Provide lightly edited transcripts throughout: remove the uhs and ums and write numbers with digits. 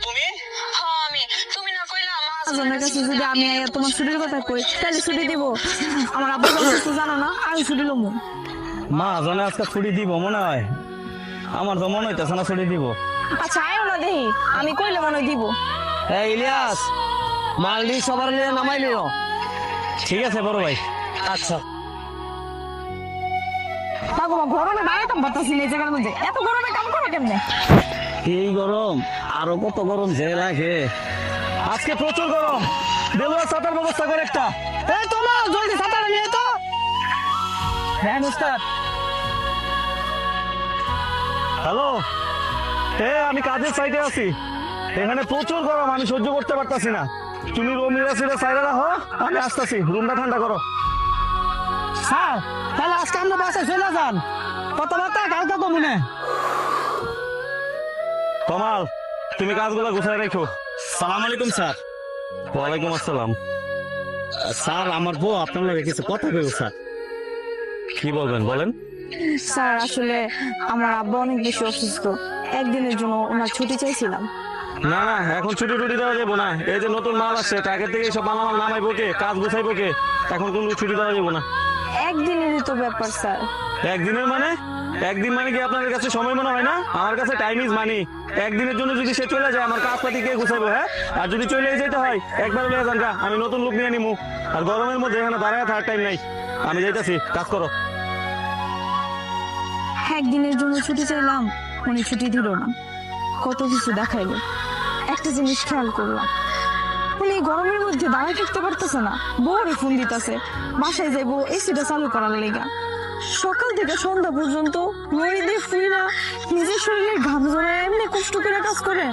তুমি? হ্যাঁ আমি। তুমি না কইলা আমার কাছে যদি আমি তোমার ছুটির কথা কই তাহলে ছুটি দিব? আমার আব্বা তো জানো না, আমি ছুটি লমু। মা জানে আজকে ছুটি দিব মনে হয়? আমার তো মনে হইতেছে না ছুটি দিব। আচ্ছা আয়ো না দেখি, আমি কইলে মনে হয় দিব। এই ইলিয়াস, মালদি সবার নিয়ে নামাই লিও। ঠিক আছে বড় ভাই। আচ্ছা। বাবা গরমে দাঁড়াইতাম পারতাছি না এই জায়গার মধ্যে, এত গরমে কাম করো কেমনে? এই গরম, আরো কত গরম যে লাগে। আজকে প্রচুর গরম। দেবুয়া ছাতার ব্যবস্থা করে একটা। এই তোমার জলদি ছাতাটা নিয়ে তো। হ্যাঁ মিস্টার। হ্যালো, আমি কাজের সাইডে আছি। এখানে প্রচুর গরম, আমি সহ্য করতে পারতাছি না। তুমি রুম নিরাশিরে সাইডে রাখো, আমি আসতেছি। রুমটা ঠান্ডা করো। স্যার, তাহলে আজকে আমরা বাসায় চলে যান। কথাবার্তা কালকে তো মনে। কমাল, তুমি কাজগুলো গুছাই রেখো। সালাম আলাইকুম স্যার। ওয়ালাইকুম আসসালাম। স্যার, আমার বউ আপনার লাগে কিছু কথা বলবে স্যার। কি বলবেন বলেন। স্যার আসলে আমার আব্বা অনেক বেশি অসুস্থ, একদিনের জন্য ওনার ছুটি চাইছিলাম। না না, এখন ছুটি টুটি দেওয়া যাবো না। এই যে নতুন মাল আসছে, আগের থেকে সব মালামাল নামাইবো কে, কাজ গুছাইবো কে, এখন কোনো ছুটি দেওয়া যাবো না। একদিনেরই তো ব্যাপার স্যার। একদিনের মানে? একদিন মানে কি আপনাদের কাছে সময় মনে হয় না? আমার কাছে টাইম ইজ মানি। একদিনের জন্য যদি সে চলে যায়, আমার কাজ পাতি কে গুছাইবো? হ্যাঁ, আর যদি চলে যেতে হয় একবার লয়ে যান গা, আমি নতুন লোক নিয়ে নিমু। আর গরমের মধ্যে এখানে দাঁড়ায় থাকার টাইম নাই। আমি যাইতাছি, কাজ করো। একদিনের জন্য ছুটি চাইলাম, উনি ছুটি দিল না। কত কিছু দেখাইলো। একটা জিনিস খেয়াল করলাম, উনি এই গরমের মধ্যে দাঁড়ায় থাকতে পারতেছে না, বউরে ফোন দিতেছে বাসায় যাইবো এসিটা চালু করার লেগা। সকাল থেকে সন্ধ্যা পর্যন্ত নড়ি দিয়ে ফুইরা নিজের শরীরের ঘাম জড়ায় এমনি কষ্ট করে কাজ করে।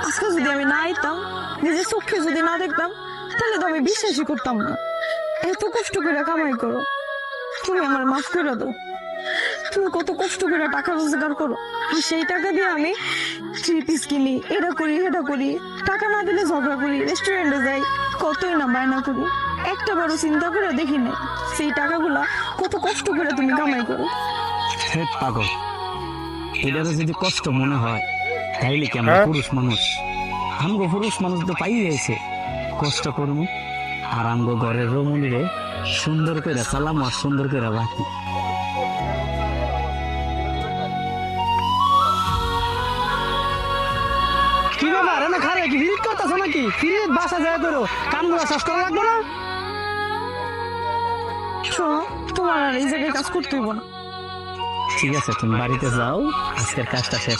আজকে যদি আমি না আইতাম, নিজের চোখে যদি না দেখতাম, তাহলে তো আমি বিশ্বাসই করতাম না। এত কষ্ট করে কামাই করো, তুমি আমার মাফ করে দাও। তুমি কত কষ্ট করে টাকা রোজগার করো, আর সেই টাকা দিয়ে আমি থ্রি পিস কিনি, এটা করি এটা করি। টাকা না দিলে ঝগড়া করি, রেস্টুরেন্টে যাই, কতই না বায়না করি। একটা বড় চিন্তা করে দেখি না সেই টাকাগুলা কত কষ্ট করে তুমি কামাই করো। পাগল, এটা যদি কষ্ট মনে হয় তাইলে কি আমরা পুরুষ মানুষ? আমগো পুরুষ মানুষ তো পাই গেছে কষ্ট করবো, আর আমগো ঘরের রমণীরে সুন্দর করে সালাম আর সুন্দর করে রাখি। কি ব্যাপার, না খারে কি ভিড় করতেছ নাকি? ফিরে বাসা যায় করো, কামগুলো শেষ করা লাগবে না? শোনো, তোমার আর এই জায়গায় কাজ করতে হইব না। ঠিক আছে, তুমি বাড়িতে যাও, আজকের কাজটা শেষ।